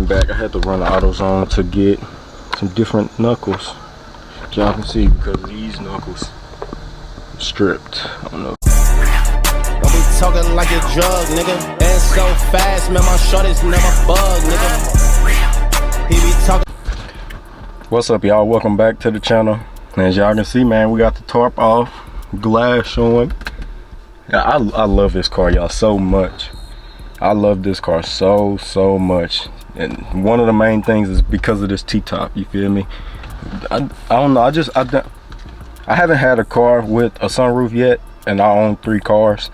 came back. I had to run the AutoZone to get some different knuckles. Y'all can see because these knuckles stripped. I don't know. Don't be talking like a drug, nigga. And so fast, man. My shorty's never bug, nigga. He be talking. What's up, y'all? Welcome back to the channel. As y'all can see, man, we got the tarp off, glass showing. Yeah, I love this car, y'all, so much. I love this car so much, and one of the main things is because of this T-top. You feel me? I don't know. I haven't had a car with a sunroof yet, and I own 3 cars.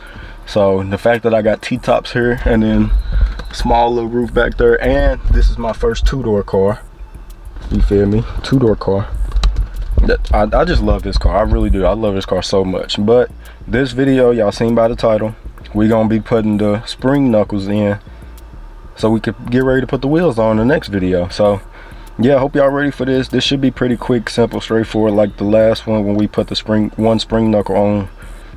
So the fact that I got T-tops here, and then a small little roof back there, and this is my first 2-door car. You feel me? 2-door car. I just love this car. I really do. I love this car so much. But this video, y'all seen by the title, we're gonna be putting the spring knuckles in so we could get ready to put the wheels on in the next video. So yeah, I hope y'all ready for this. This should be pretty quick, simple, straightforward, like the last one when we put the one spring knuckle on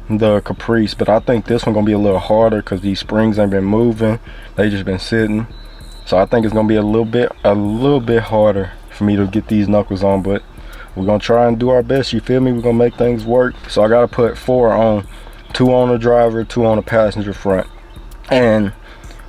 the Caprice. But I think this one gonna be a little harder because these springs ain't been moving, they just been sitting. So I think it's gonna be a little bit harder for me to get these knuckles on, but we're gonna try and do our best. You feel me? We're gonna make things work. So I gotta put 4 on, 2 on the driver, 2 on the passenger front. And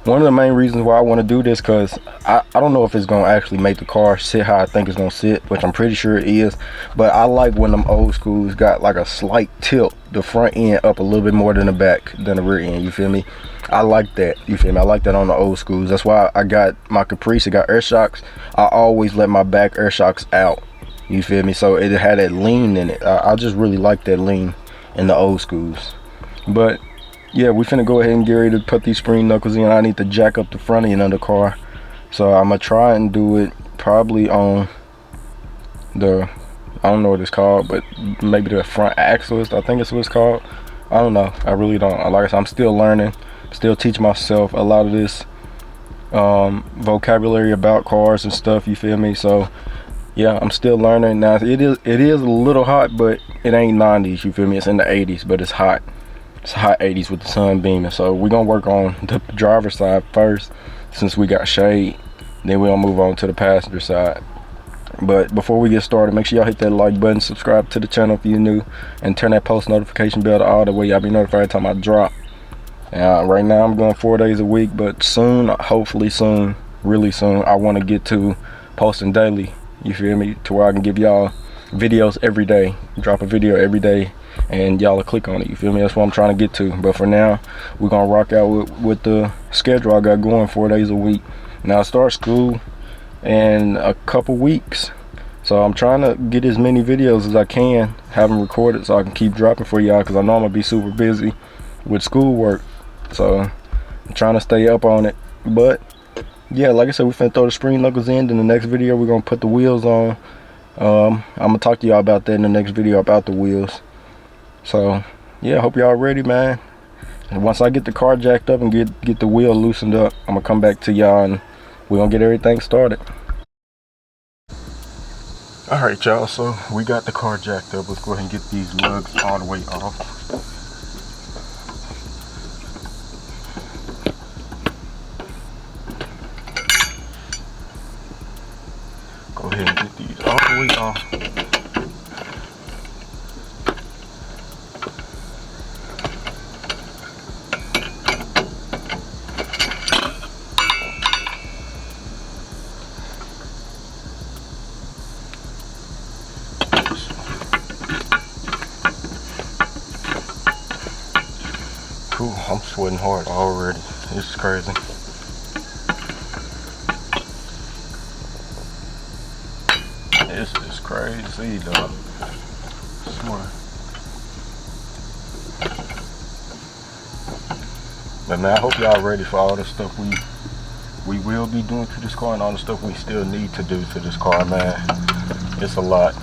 one of the main reasons why I want to do this, because I don't know if it's gonna actually make the car sit how I think it's gonna sit, which I'm pretty sure it is. But I like when them old schools got like a slight tilt, the front end up a little bit more than the back, than the rear end. You feel me? I like that. You feel me? I like that on the old schools. That's why I got my Caprice. It got air shocks. I always let my back air shocks out. You feel me? So it had that lean in it. I just really like that lean in the old schools. But yeah, we finna go ahead and get ready to put these spring knuckles in. I need to jack up the front end of the car, so I'm gonna try and do it probably on the, I don't know what it's called, but maybe the front axle, I think it's what it's called. I don't know. I really don't. Like I said, I'm still learning, still teaching myself a lot of this vocabulary about cars and stuff. You feel me? So yeah, I'm still learning. Now it is a little hot, but it ain't 90s. You feel me? It's in the 80s, but it's hot. It's hot 80s with the sun beaming. So we're gonna work on the driver's side first, since we got shade. Then we'll move on to the passenger side. But before we get started, make sure y'all hit that like button, subscribe to the channel if you're new, and turn that post notification bell to all, the way y'all be notified every time I drop. Right now I'm going 4 days a week, but soon, hopefully soon, really soon, I want to get to posting daily. You feel me? To where I can give y'all videos every day, drop a video every day, and y'all will click on it. You feel me? That's what I'm trying to get to. But for now, we're gonna rock out with the schedule I got going, 4 days a week. Now I start school in a couple weeks, so I'm trying to get as many videos as I can, have them recorded so I can keep dropping for y'all, because I know I'm gonna be super busy with schoolwork. So I'm trying to stay up on it. But yeah, like I said, we finna throw the spring knuckles in. In the next video, we're gonna put the wheels on. I'm gonna talk to y'all about that in the next video, about the wheels. So yeah, hope y'all ready, man. And once I get the car jacked up and get the wheel loosened up, I'm gonna come back to y'all and we're gonna get everything started. All right, y'all, so we got the car jacked up. Let's go ahead and get these lugs all the way off. Go ahead and get these all the way off. Cool, I'm sweating hard already. This is crazy. This is crazy, dog. I swear. But man, I hope y'all ready for all the stuff we will be doing to this car, and all the stuff we still need to do to this car, man. It's a lot,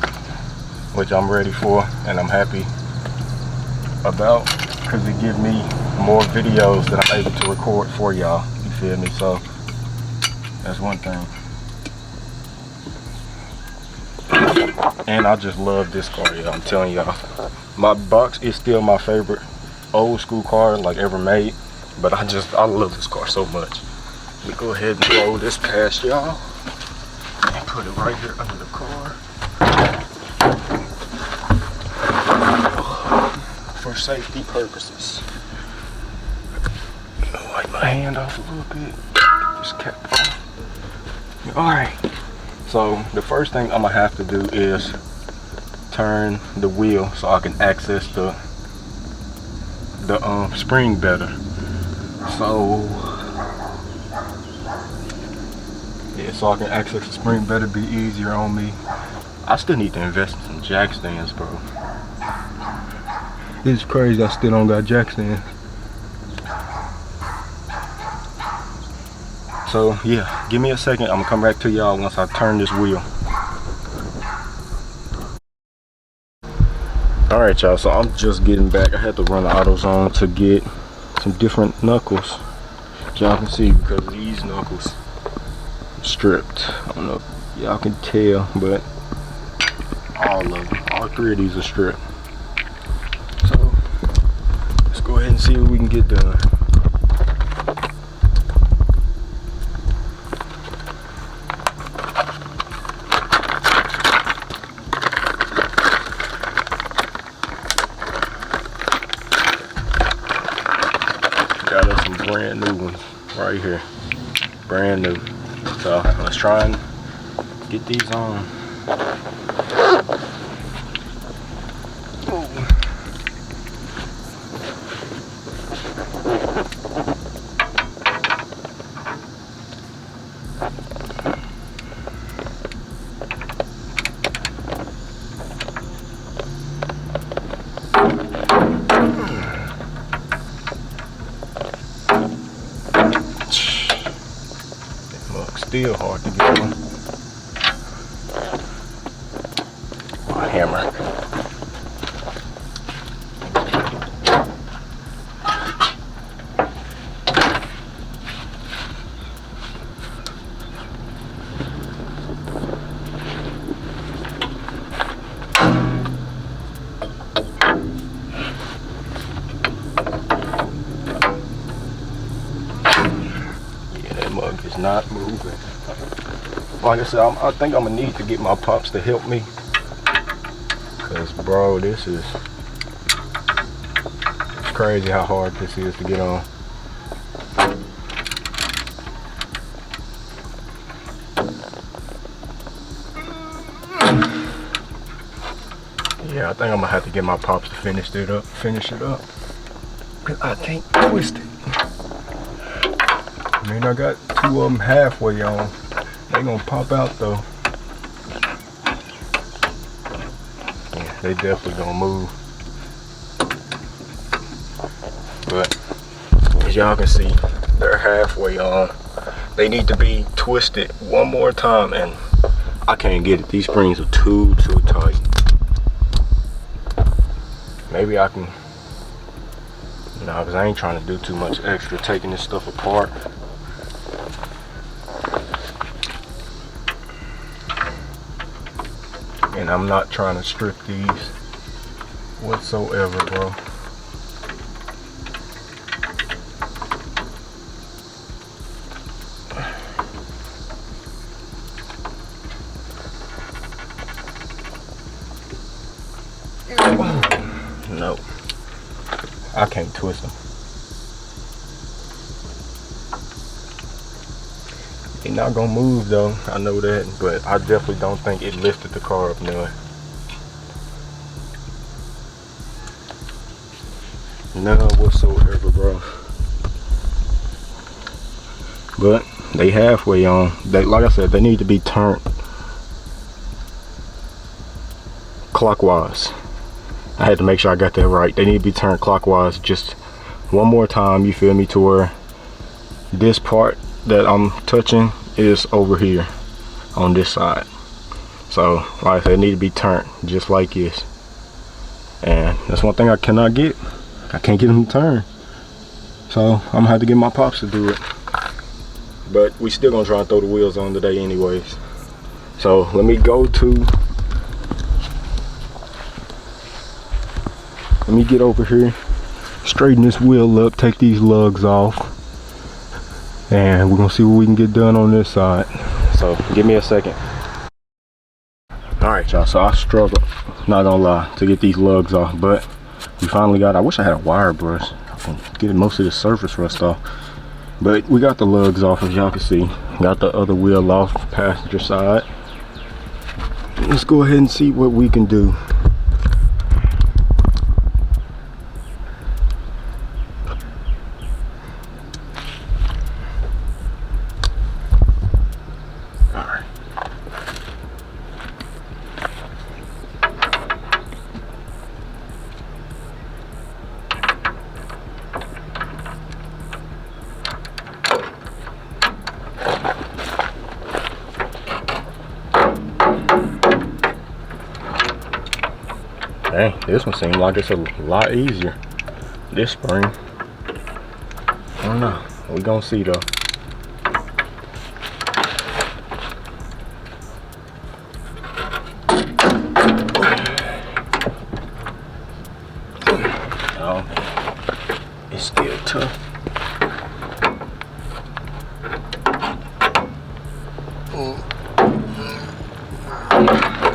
which I'm ready for and I'm happy about, because it gives me more videos that I'm able to record for y'all. You feel me? So that's one thing. And I just love this car, y'all. I'm telling y'all, my box is still my favorite old school car like ever made, but I love this car so much. Let me go ahead and roll this past y'all and put it right here under the car for safety purposes. Wipe my hand off a little bit. Just cap off. Alright. So the first thing I'm gonna have to do is turn the wheel so I can access the spring better. So yeah, so I can access the spring better, be easier on me. I still need to invest in some jack stands, bro. It's crazy I still don't got jack stands. So yeah, give me a second. I'm gonna come back to y'all once I turn this wheel. Alright y'all, so I'm just getting back. I had to run the AutoZone to get some different knuckles. Y'all can see because these knuckles stripped. I don't know if y'all can tell, but all of them, all three of these are stripped. So let's go ahead and see what we can get done. Got us some brand new ones right here, brand new. So let's try and get these on. Still hard to get on. Oh, hammer. Yeah, that mug is not moving. Like I said, I think I'm gonna need to get my pops to help me, cause bro, this is, it's crazy how hard this is to get on. Yeah, I think I'm gonna have to get my pops to finish it up, cause I can't twist it. I mean, I got two of them halfway on. They gonna pop out though. Yeah, they definitely gonna move. But as y'all can see, they're halfway on. They need to be twisted one more time, and I can't get it. These springs are too tight. Maybe I can, nah, cause I ain't trying to do too much extra taking this stuff apart. And I'm not trying to strip these whatsoever, bro. No, I can't twist them. They're not gonna move though, I know that, but I definitely don't think it lifted the car up none. None whatsoever, bro. But they halfway on. They, like I said, they need to be turned clockwise. I had to make sure I got that right. They need to be turned clockwise just one more time, you feel me, to where this part that I'm touching is over here on this side. So like I said, they need to be turned just like this. And that's one thing I cannot get. I can't get them to turn. So I'm gonna have to get my pops to do it. But we still gonna try and throw the wheels on today anyways. So let me go to, let me get over here, straighten this wheel up, take these lugs off. and we're gonna see what we can get done on this side. So give me a second. All right, y'all, so I struggled, not gonna lie, to get these lugs off, but we finally got, I wish I had a wire brush. I can get most of the surface rust off, but we got the lugs off, as y'all can see. Got the other wheel off, passenger side. Let's go ahead and see what we can do. Dang, this one seems like it's a lot easier this spring. I don't know. We gonna see though. Oh, it's still tough.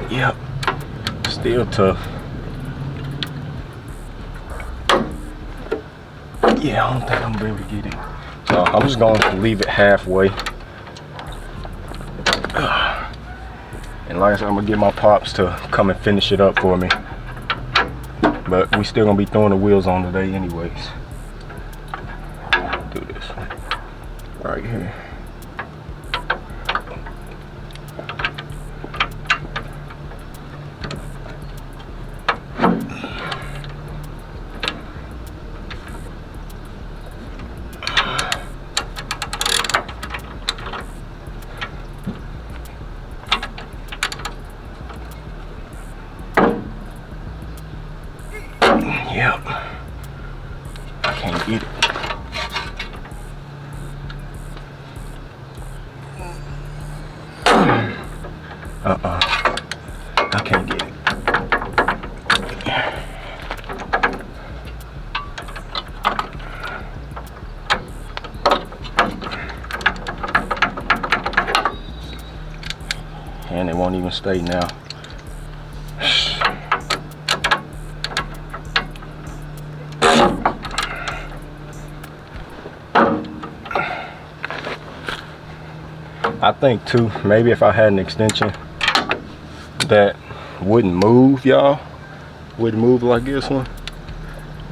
Yep, still tough. Yeah, I don't think I'm gonna be able to get it. So I'm just gonna leave it halfway. And like I said, I'm gonna get my pops to come and finish it up for me. But we still gonna be throwing the wheels on today anyways. Do this right here. Yep, I can't get it. I can't get it. And it won't even stay now. I think too, maybe if I had an extension that wouldn't move, y'all, wouldn't move like this one,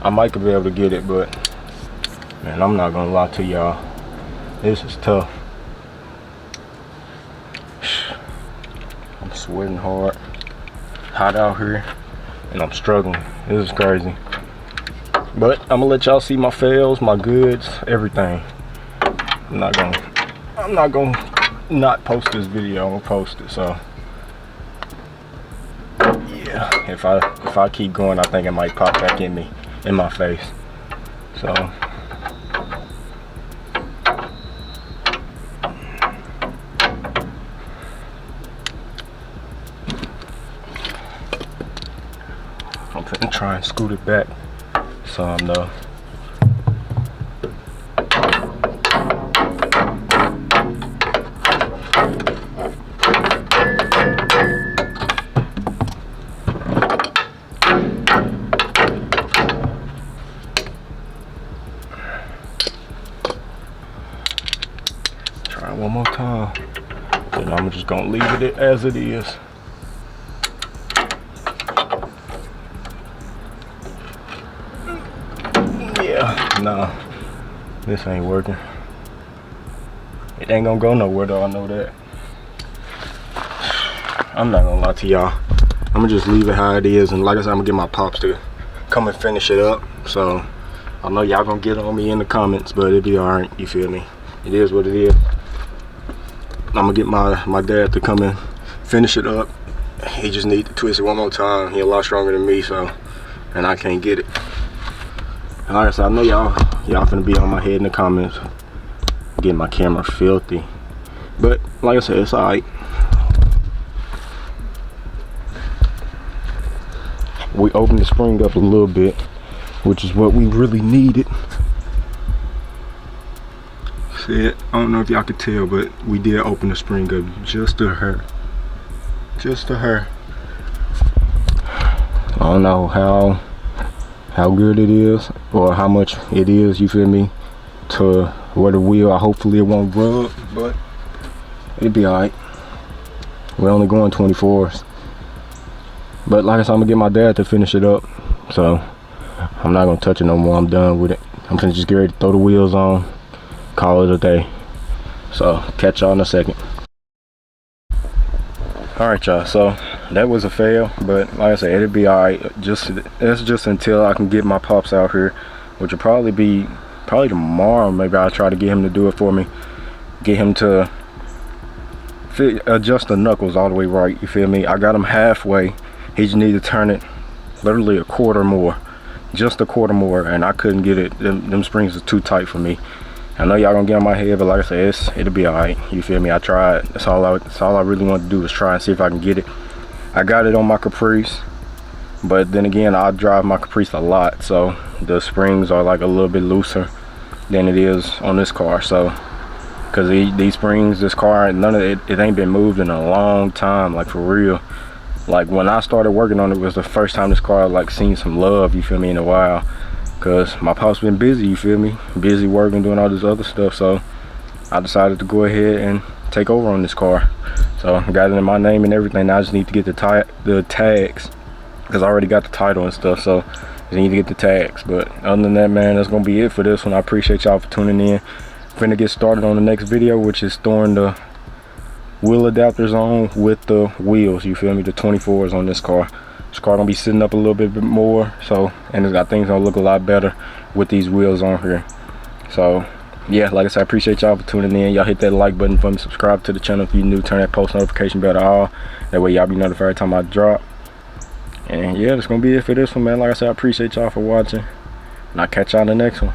I might be able to get it, but man, I'm not gonna lie to y'all, this is tough. I'm sweating hard, hot out here, and I'm struggling. This is crazy. But I'm gonna let y'all see my fails, my goods, everything. I'm not gonna not post this video. I'm gonna post it. So yeah, if I keep going, I think it might pop back in my face. So I'm gonna try and scoot it back some though. Try one more time. Then I'm just gonna leave it as it is. Yeah, nah, this ain't working. It ain't gonna go nowhere though, I know that. I'm not gonna lie to y'all. I'm gonna just leave it how it is, and like I said, I'm gonna get my pops to come and finish it up. So I know y'all gonna get on me in the comments, but it'll be alright, you feel me? It is what it is. I'm gonna get my dad to come and finish it up. He just needs to twist it one more time. He's a lot stronger than me, so, and I can't get it. And like I said, I know y'all finna be on my head in the comments, getting my camera filthy. But like I said, it's alright. We opened the spring up a little bit, which is what we really needed. said, I don't know if y'all could tell, but we did open the spring up just to her. Just to her. I don't know how good it is or how much it is, you feel me, to where the wheel, hopefully it won't rub, but it'll be alright. We're only going 24s. But like I said, I'm gonna get my dad to finish it up. So I'm not gonna touch it no more. I'm done with it. I'm gonna just get ready to throw the wheels on, call it a day. So catch y'all in a second. Alright y'all, so that was a fail, but like I said, it'll be alright. That's just until I can get my pops out here, which will probably tomorrow. Maybe I'll try to get him to do it for me, get him to adjust the knuckles all the way right, you feel me. I got him halfway. He just need to turn it literally a quarter more, just a quarter more, and I couldn't get it. Them springs are too tight for me. I know y'all gonna get on my head, but like I said, it'll be alright, you feel me. I tried. That's all I really want to do is try and see if I can get it. I got it on my Caprice, but then again, I drive my Caprice a lot, so the springs are like a little bit looser than it is on this car. So because these springs, this car, none of it ain't been moved in a long time, like for real. Like when I started working on it was the first time this car like seen some love, you feel me, in a while. Cause my pop's been busy, you feel me, busy working, doing all this other stuff. So I decided to go ahead and take over on this car. So I got it in my name and everything. Now I just need to get the tags, because I already got the title and stuff. So I need to get the tags. But other than that, man, that's gonna be it for this one. I appreciate y'all for tuning in. Finna get started on the next video, which is throwing the wheel adapters on with the wheels, you feel me, the 24s on this car. This car gonna be sitting up a little bit more, so, and I think it's gonna look a lot better with these wheels on here. So yeah, like I said, I appreciate y'all for tuning in. Y'all hit that like button for me, subscribe to the channel if you're new, turn that post notification bell to all, that way y'all be notified every time I drop. And yeah, that's gonna be it for this one, man. Like I said, I appreciate y'all for watching, and I'll catch y'all in the next one.